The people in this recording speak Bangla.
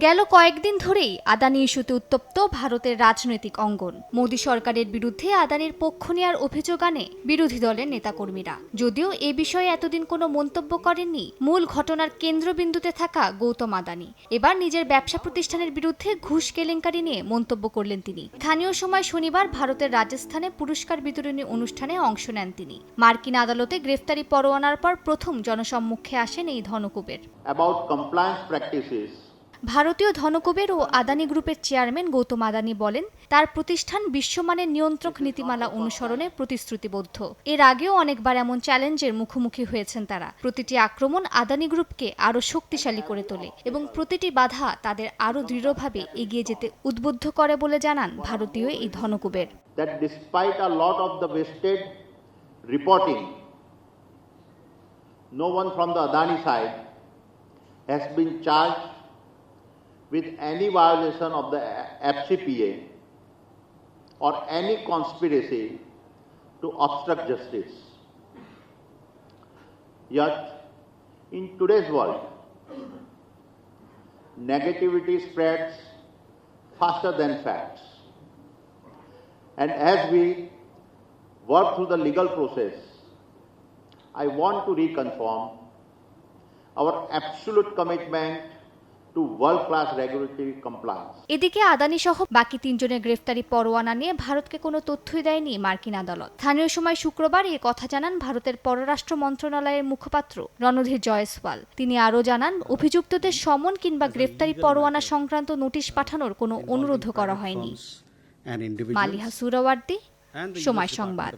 গেল কয়েকদিন ধরেই আদানি ইস্যুতে উত্তপ্ত ভারতের রাজনৈতিক অঙ্গন। মোদী সরকারের বিরুদ্ধে আদানির পক্ষ নেওয়ার অভিযোগ আনে বিরোধী দলের নেতাকর্মীরা। যদিও এ বিষয়ে এতদিন কোনো মন্তব্য করেননি মূল ঘটনার কেন্দ্রবিন্দুতে থাকা গৌতম আদানি, এবার নিজের ব্যবসা প্রতিষ্ঠানের বিরুদ্ধে ঘুষ কেলেঙ্কারি নিয়ে মন্তব্য করলেন তিনি। স্থানীয় সময় শনিবার ভারতের রাজস্থানে পুরস্কার বিতরণী অনুষ্ঠানে অংশ নেন তিনি। মার্কিন আদালতে গ্রেফতারি পরোয়ানার পর প্রথম জনসম্মুখে আসেন এই ধনকুবের। ভারতীয় ধনকুবের ও আদানি গ্রুপের চেয়ারম্যান গৌতম আদানি বলেন, তার প্রতিষ্ঠান বিশ্বমানের নিয়ন্ত্রক নীতিমালা অনুসরণে প্রতিশ্রুতিবদ্ধ। এর আগেও অনেকবার এমন চ্যালেঞ্জের মুখোমুখি হয়েছেন তারা। প্রতিটি আক্রমণ আদানি গ্রুপকে আরও শক্তিশালী করে তোলে এবং প্রতিটি বাধা তাদের আরও দৃঢ়ভাবে এগিয়ে যেতে উদ্বুদ্ধ করে বলে জানান ভারতীয় এই ধনকুবের। with any violation of the FCPA or any conspiracy to obstruct justice. Yet, in today's world, negativity spreads faster than facts. And as we work through the legal process, I want to reconfirm our absolute commitment to world-class regulatory compliance. এদিকে আদানি সহ বাকি তিনজনের গ্রেফতারি পরোয়ানা নিয়ে ভারতকে কোনো তথ্যই দেয়নি মার্কিন আদালত। স্থানীয় সময় শুক্রবার এ কথা জানান ভারতের পররাষ্ট্র মন্ত্রণালয়ের মুখপাত্র রণধীর জয়সওয়াল। তিনি আরও জানান, অভিযুক্তদের সমন কিংবা গ্রেফতারি পরোয়ানা সংক্রান্ত নোটিশ পাঠানোর কোনো অনুরোধ করা হয়নি। মালিহা সুরাওয়ার্দী, সময় সংবাদ।